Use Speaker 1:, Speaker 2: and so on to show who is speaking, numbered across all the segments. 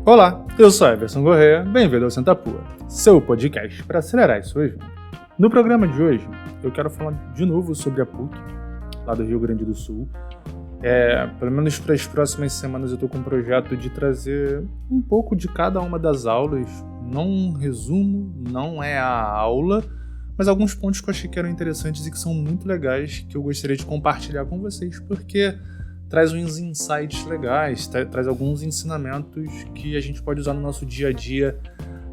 Speaker 1: Olá, eu sou Everson Corrêa, bem-vindo ao Senta Pua, seu podcast para acelerar as suas vendas. No programa de hoje, eu quero falar de novo sobre a PUC, lá do Rio Grande do Sul. Pelo menos para as próximas semanas eu estou com um projeto de trazer um pouco de cada uma das aulas, não um resumo, não é a aula, mas alguns pontos que eu achei que eram interessantes e que são muito legais, que eu gostaria de compartilhar com vocês, porque traz uns insights legais, traz alguns ensinamentos que a gente pode usar no nosso dia a dia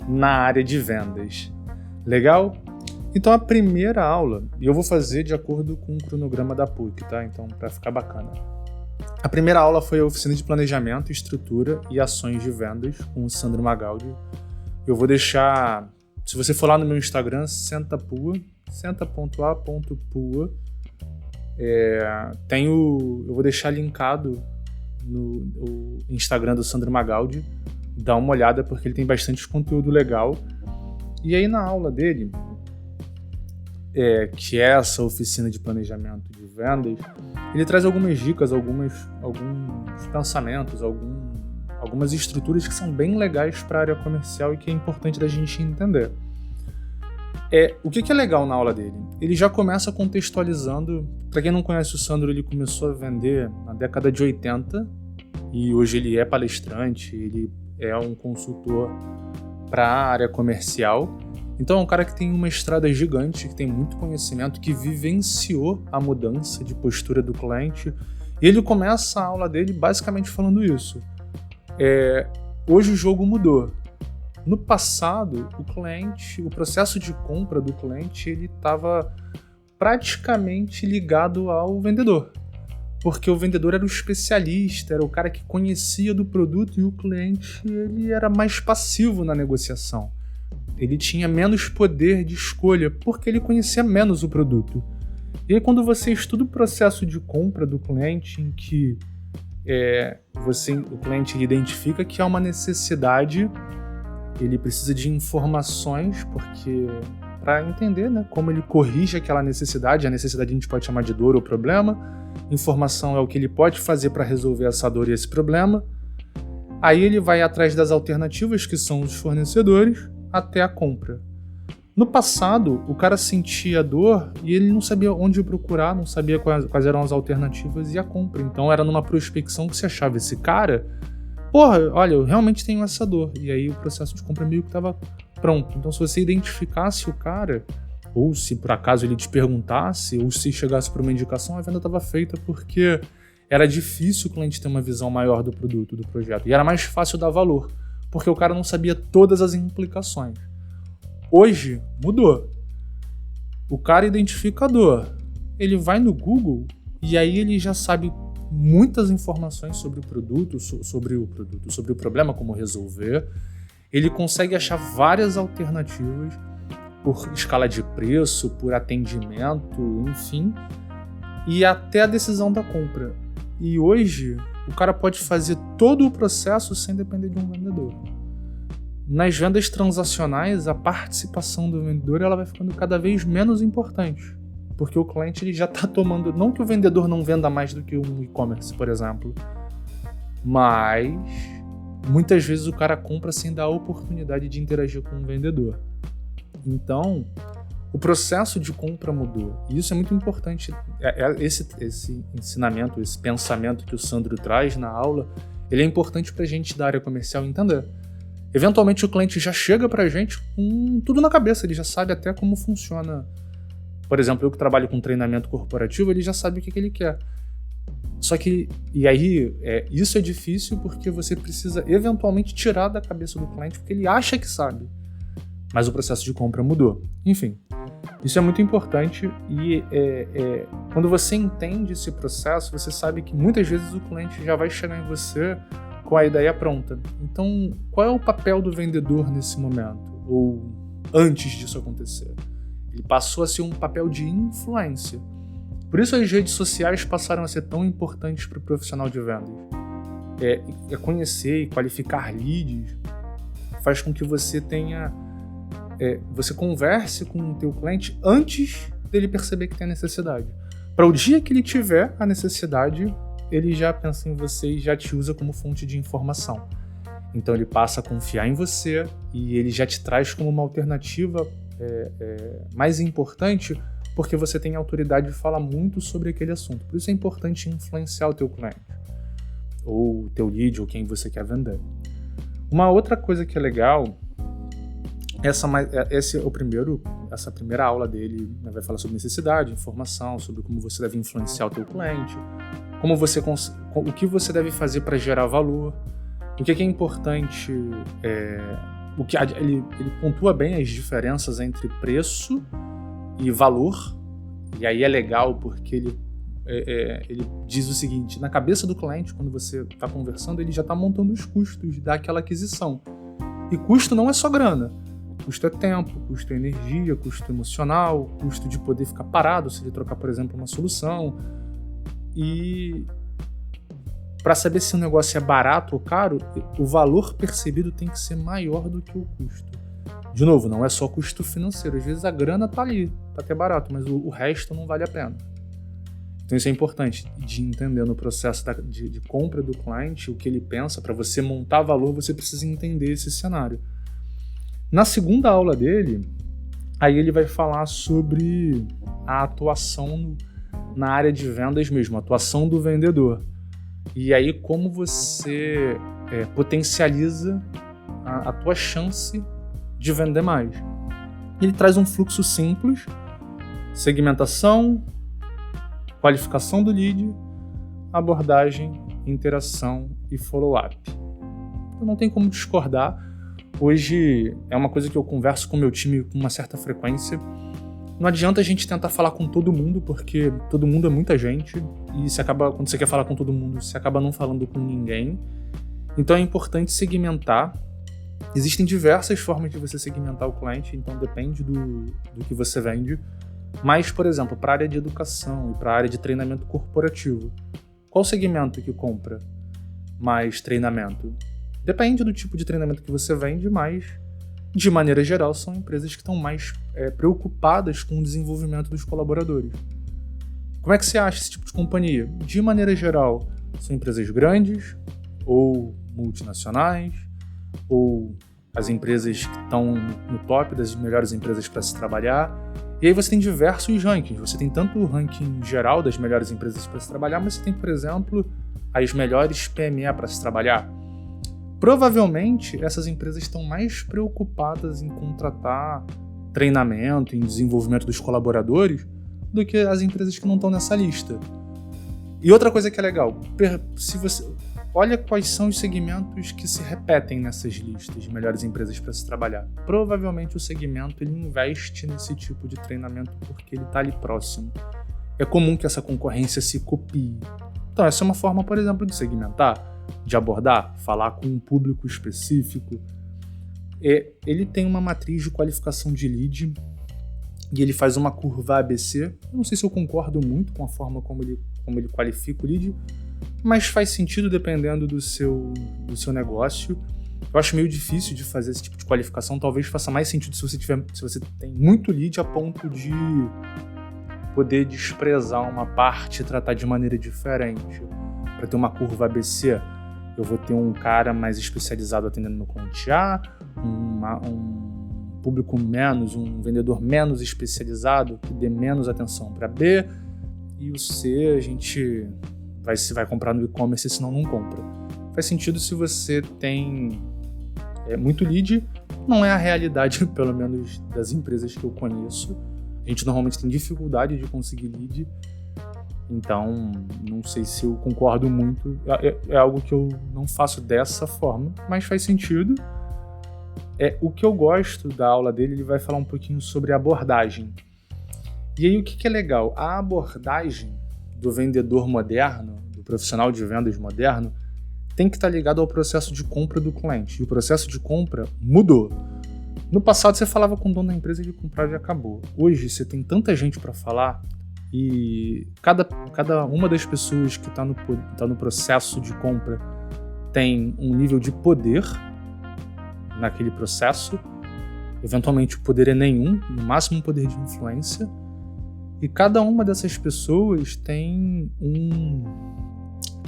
Speaker 1: na área de vendas. Legal? Então a primeira aula, e eu vou fazer de acordo com o cronograma da PUC, tá? Então, para ficar bacana. A primeira aula foi a oficina de planejamento, estrutura e ações de vendas com o Sandro Magaldi. Eu vou deixar, se você for lá no meu Instagram, senta.a.pua, eu vou deixar linkado no Instagram do Sandro Magaldi, dá uma olhada porque ele tem bastante conteúdo legal. E aí na aula dele, que é essa oficina de planejamento de vendas, ele traz algumas dicas, alguns pensamentos, algumas estruturas que são bem legais para a área comercial e que é importante da gente entender. O que é legal na aula dele? Ele já começa contextualizando. Para quem não conhece o Sandro, ele começou a vender na década de 80 e hoje ele é palestrante, ele é um consultor para a área comercial. Então é um cara que tem uma estrada gigante, que tem muito conhecimento, que vivenciou a mudança de postura do cliente. E ele começa a aula dele basicamente falando isso. Hoje o jogo mudou. No passado, o processo de compra do cliente, ele estava praticamente ligado ao vendedor. Porque o vendedor era o especialista, era o cara que conhecia do produto e o cliente ele era mais passivo na negociação. Ele tinha menos poder de escolha porque ele conhecia menos o produto. E aí quando você estuda o processo de compra do cliente, em que o cliente identifica que há uma necessidade, ele precisa de informações para entender, né, como ele corrige aquela necessidade. A necessidade a gente pode chamar de dor ou problema. Informação é o que ele pode fazer para resolver essa dor e esse problema. Aí ele vai atrás das alternativas, que são os fornecedores, até a compra. No passado, o cara sentia dor e ele não sabia onde procurar, não sabia quais eram as alternativas e a compra. Então era numa prospecção que se achava esse cara, olha, eu realmente tenho essa dor. E aí o processo de compra meio que estava pronto. Então se você identificasse o cara, ou se por acaso ele te perguntasse, ou se chegasse por uma indicação, a venda estava feita, porque era difícil o cliente ter uma visão maior do produto, do projeto. E era mais fácil dar valor, porque o cara não sabia todas as implicações. Hoje, mudou. O cara identifica a dor. Ele vai no Google e aí ele já sabe muitas informações sobre o produto, sobre o problema, como resolver. Ele consegue achar várias alternativas por escala de preço, por atendimento, enfim, e até a decisão da compra. E hoje, o cara pode fazer todo o processo sem depender de um vendedor. Nas vendas transacionais, a participação do vendedor ela vai ficando cada vez menos importante, porque o cliente ele já está tomando... Não que o vendedor não venda mais do que um e-commerce, por exemplo, mas muitas vezes o cara compra sem dar a oportunidade de interagir com o vendedor. Então, o processo de compra mudou. E isso é muito importante. Esse ensinamento, esse pensamento que o Sandro traz na aula, ele é importante para a gente da área comercial entender. Eventualmente o cliente já chega para a gente com tudo na cabeça, ele já sabe até como funciona. Por exemplo, eu que trabalho com treinamento corporativo, ele já sabe o que ele quer. Só que, isso é difícil porque você precisa eventualmente tirar da cabeça do cliente porque ele acha que sabe. Mas o processo de compra mudou. Enfim, isso é muito importante e quando você entende esse processo, você sabe que muitas vezes o cliente já vai chegar em você com a ideia pronta. Então, qual é o papel do vendedor nesse momento? Ou antes disso acontecer? Ele passou a ser um papel de influência. Por isso as redes sociais passaram a ser tão importantes para o profissional de vendas. Conhecer e qualificar leads faz com que você tenha... você converse com o teu cliente antes dele perceber que tem a necessidade. Para o dia que ele tiver a necessidade, ele já pensa em você e já te usa como fonte de informação. Então ele passa a confiar em você e ele já te traz como uma alternativa mais importante, porque você tem autoridade de falar muito sobre aquele assunto. Por isso é importante influenciar o teu cliente, ou o teu lead, ou quem você quer vender. Uma outra coisa que é legal, essa primeira aula dele, né, vai falar sobre necessidade, informação, sobre como você deve influenciar o teu cliente, o que você deve fazer para gerar valor, o que é importante, ele pontua bem as diferenças entre preço e valor, e aí é legal porque ele diz o seguinte: na cabeça do cliente, quando você está conversando, ele já está montando os custos daquela aquisição. E custo não é só grana. Custo é tempo, custo é energia, custo emocional, custo de poder ficar parado se ele trocar, por exemplo, uma solução. E para saber se o negócio é barato ou caro, o valor percebido tem que ser maior do que o custo. De novo, não é só custo financeiro. Às vezes a grana tá ali, tá até barato, mas o resto não vale a pena. Então isso é importante de entender no processo de compra do cliente, o que ele pensa. Para você montar valor, você precisa entender esse cenário. Na segunda aula dele, aí ele vai falar sobre a atuação na área de vendas mesmo, a atuação do vendedor. E aí como você potencializa a tua chance de vender mais. Ele traz um fluxo simples: segmentação, qualificação do lead, abordagem, interação e follow-up. Então não tem como discordar. Hoje é uma coisa que eu converso com o meu time com uma certa frequência. Não adianta a gente tentar falar com todo mundo, porque todo mundo é muita gente, e quando você quer falar com todo mundo, você acaba não falando com ninguém. Então é importante segmentar. Existem diversas formas de você segmentar o cliente, então depende do que você vende. Mas, por exemplo, para a área de educação e para a área de treinamento corporativo, qual segmento que compra mais treinamento? Depende do tipo de treinamento que você vende, mas, de maneira geral, são empresas que estão mais preocupadas com o desenvolvimento dos colaboradores. Como é que você acha esse tipo de companhia? De maneira geral, são empresas grandes, ou multinacionais, ou as empresas que estão no top das melhores empresas para se trabalhar. E aí você tem diversos rankings. Você tem tanto o ranking geral das melhores empresas para se trabalhar, mas você tem, por exemplo, as melhores PME para se trabalhar. Provavelmente, essas empresas estão mais preocupadas em contratar treinamento, em desenvolvimento dos colaboradores, do que as empresas que não estão nessa lista. E outra coisa que é legal, se você olha quais são os segmentos que se repetem nessas listas de melhores empresas para se trabalhar. Provavelmente o segmento ele investe nesse tipo de treinamento porque ele está ali próximo. É comum que essa concorrência se copie. Então essa é uma forma, por exemplo, de segmentar, de abordar, falar com um público específico. Ele tem uma matriz de qualificação de lead e ele faz uma curva ABC. Eu não sei se eu concordo muito com a forma como ele qualifica o lead, mas faz sentido dependendo do seu negócio. Eu acho meio difícil de fazer esse tipo de qualificação. Talvez faça mais sentido se você tem muito lead a ponto de poder desprezar uma parte e tratar de maneira diferente. Para ter uma curva ABC, eu vou ter um cara mais especializado atendendo no cliente A, um público um vendedor menos especializado que dê menos atenção para B, e o C a gente vai comprar no e-commerce, senão não compra. Faz sentido se você tem muito lead. Não é a realidade, pelo menos das empresas que eu conheço. A gente normalmente tem dificuldade de conseguir lead, então não sei se eu concordo muito. É algo que eu não faço dessa forma, mas faz sentido. O que eu gosto da aula dele, ele vai falar um pouquinho sobre abordagem. E aí o que é legal? A abordagem do vendedor moderno, do profissional de vendas moderno, tem que estar ligado ao processo de compra do cliente. E o processo de compra mudou. No passado você falava com o dono da empresa, ele comprava e acabou. Hoje você tem tanta gente para falar e cada uma das pessoas que está no processo de compra tem um nível de poder naquele processo. Eventualmente o poder é nenhum, no máximo um poder de influência. E cada uma dessas pessoas tem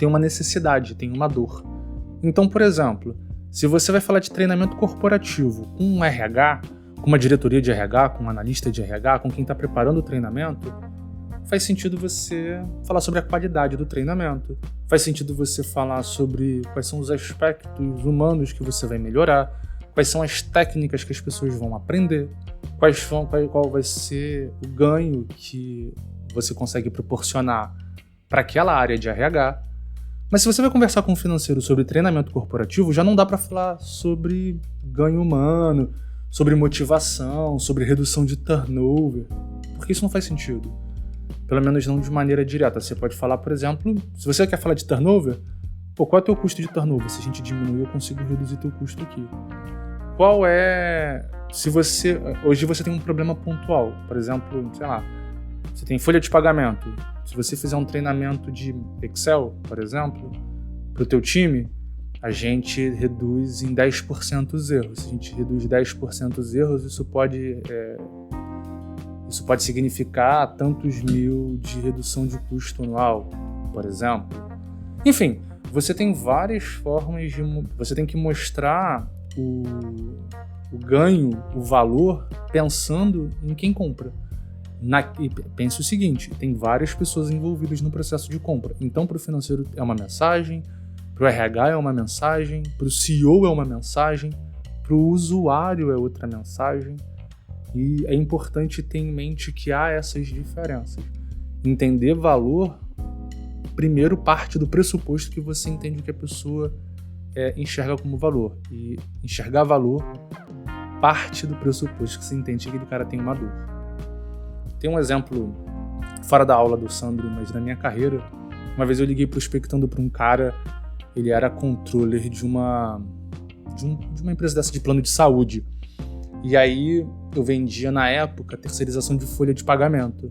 Speaker 1: uma necessidade, tem uma dor. Então, por exemplo, Se você vai falar de treinamento corporativo com um RH, com uma diretoria de RH, com um analista de RH, com quem está preparando o treinamento, faz sentido você falar sobre a qualidade do treinamento. Faz sentido você falar sobre quais são os aspectos humanos que você vai melhorar, quais são as técnicas que as pessoas vão aprender, qual vai ser o ganho que você consegue proporcionar para aquela área de RH. Mas se você vai conversar com um financeiro sobre treinamento corporativo, já não dá para falar sobre ganho humano, sobre motivação, sobre redução de turnover, porque isso não faz sentido. Pelo menos não de maneira direta. Você pode falar, por exemplo, se você quer falar de turnover, qual é o teu custo de turnover? Se a gente diminuir, eu consigo reduzir teu custo aqui. Hoje você tem um problema pontual, por exemplo, sei lá, você tem folha de pagamento. Se você fizer um treinamento de Excel, por exemplo, para o teu time, a gente reduz em 10% os erros. Se a gente reduz 10% os erros, isso pode significar tantos mil de redução de custo anual, por exemplo. Enfim, você tem várias formas você tem que mostrar o ganho, o valor, pensando em quem compra. E pense o seguinte, tem várias pessoas envolvidas no processo de compra. Então, para o financeiro é uma mensagem, para o RH é uma mensagem, para o CEO é uma mensagem, para o usuário é outra mensagem. E é importante ter em mente que há essas diferenças. Entender valor, primeiro, parte do pressuposto que você entende o que a pessoa enxerga como valor. E enxergar valor parte do pressuposto que você entende que aquele cara tem uma dor. Tem um exemplo fora da aula do Sandro, mas na minha carreira, uma vez eu liguei prospectando para um cara, ele era controller de uma empresa dessa de plano de saúde. E aí eu vendia na época terceirização de folha de pagamento.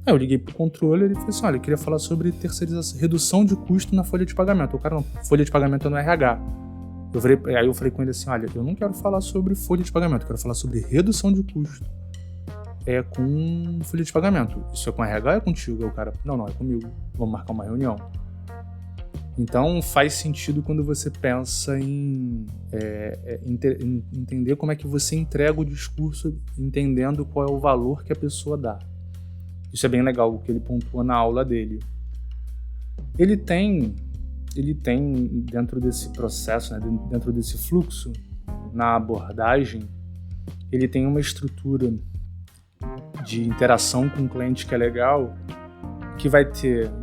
Speaker 1: Aí eu liguei pro controller e falei assim, olha, eu queria falar sobre terceirização, redução de custo na folha de pagamento. O cara, não, folha de pagamento é no RH. Aí eu falei com ele assim, olha, eu não quero falar sobre folha de pagamento, eu quero falar sobre redução de custo com folha de pagamento. Isso é com RH ou é contigo? Aí o cara, não, é comigo. Vamos marcar uma reunião. Então faz sentido quando você pensa em entender como é que você entrega o discurso, entendendo qual é o valor que a pessoa dá. Isso é bem legal, o que ele pontua na aula dele. Ele tem dentro desse processo, né, dentro desse fluxo, na abordagem, ele tem uma estrutura de interação com o cliente que é legal, que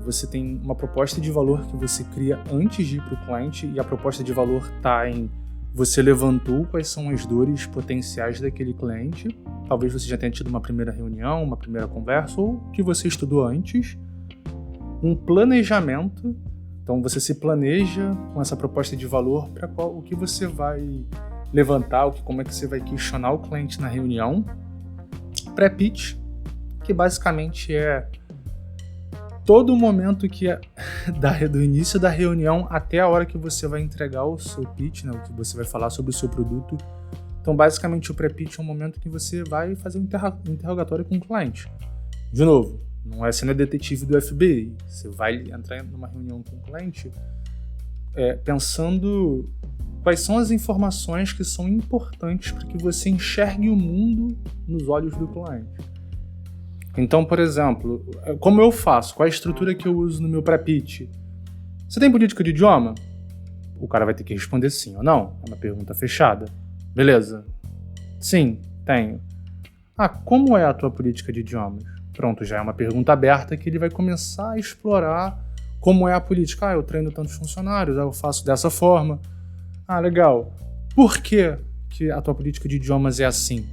Speaker 1: você tem uma proposta de valor que você cria antes de ir para o cliente, e a proposta de valor está em você levantou quais são as dores potenciais daquele cliente, talvez você já tenha tido uma primeira reunião, uma primeira conversa, ou que você estudou antes, um planejamento, então você se planeja com essa proposta de valor para o que você vai levantar, como é que você vai questionar o cliente na reunião, pré-pitch, que basicamente é todo o momento que do início da reunião até a hora que você vai entregar o seu pitch, né, o que você vai falar sobre o seu produto. Então, basicamente, o pré-pitch é um momento que você vai fazer um interrogatório com o cliente. De novo, você não é detetive do FBI. Você vai entrar numa reunião com o cliente pensando quais são as informações que são importantes para que você enxergue o mundo nos olhos do cliente. Então, por exemplo, como eu faço? Qual a estrutura que eu uso no meu pré-pitch? Você tem política de idioma? O cara vai ter que responder sim ou não. É uma pergunta fechada. Beleza. Sim, tenho. Como é a tua política de idiomas? Pronto, já é uma pergunta aberta que ele vai começar a explorar como é a política. Eu treino tantos funcionários, eu faço dessa forma. Legal. Por que a tua política de idiomas é assim?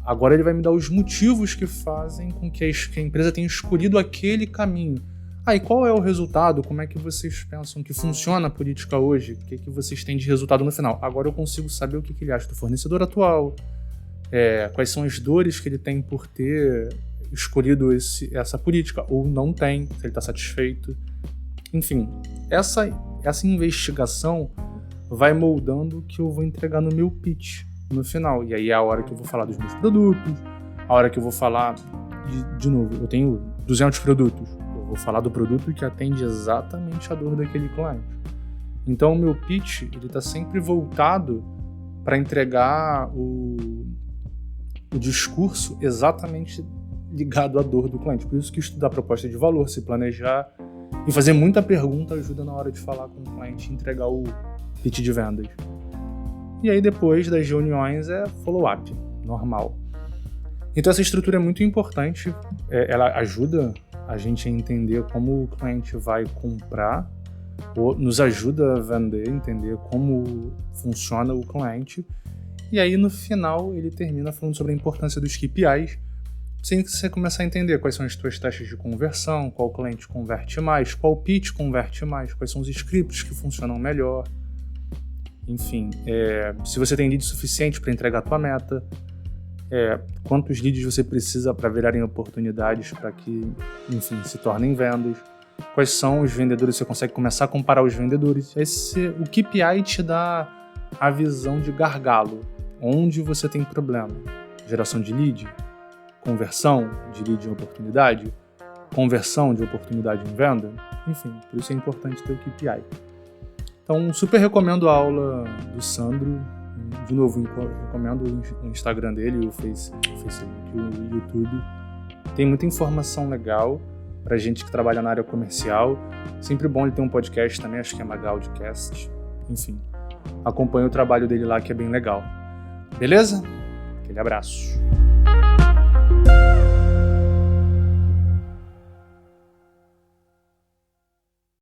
Speaker 1: Agora ele vai me dar os motivos que fazem com que a empresa tenha escolhido aquele caminho. E qual é o resultado? Como é que vocês pensam que funciona a política hoje? O que vocês têm de resultado no final? Agora eu consigo saber o que ele acha do fornecedor atual, quais são as dores que ele tem por ter escolhido essa política, ou não tem, se ele está satisfeito. Enfim, essa investigação vai moldando o que eu vou entregar no meu pitch no final. E aí é a hora que eu vou falar dos meus produtos, a hora que eu vou falar de novo, eu tenho 200 produtos, eu vou falar do produto que atende exatamente a dor daquele cliente. Então o meu pitch ele está sempre voltado para entregar o discurso exatamente ligado à dor do cliente. Por isso que estudar proposta de valor, se planejar e fazer muita pergunta ajuda na hora de falar com o cliente e entregar o pitch de vendas. E aí depois das reuniões é follow-up, normal. Então essa estrutura é muito importante, ela ajuda a gente a entender como o cliente vai comprar, ou nos ajuda a vender, entender como funciona o cliente. E aí no final ele termina falando sobre a importância dos KPIs, sem que você começar a entender quais são as suas taxas de conversão, qual cliente converte mais, qual pitch converte mais, quais são os scripts que funcionam melhor. Enfim, se você tem lead suficiente para entregar a tua meta, quantos leads você precisa para virarem oportunidades para que, enfim, se tornem vendas, quais são os vendedores, você consegue começar a comparar os vendedores. O KPI te dá a visão de gargalo, onde você tem problema. Geração de lead, conversão de lead em oportunidade, conversão de oportunidade em venda, enfim, por isso é importante ter o KPI. Então, super recomendo a aula do Sandro. De novo, recomendo o Instagram dele, o Facebook, o YouTube. Tem muita informação legal pra gente que trabalha na área comercial. Sempre bom ele ter um podcast também, acho que é Magaldcast. Enfim, acompanhe o trabalho dele lá, que é bem legal. Beleza? Aquele abraço.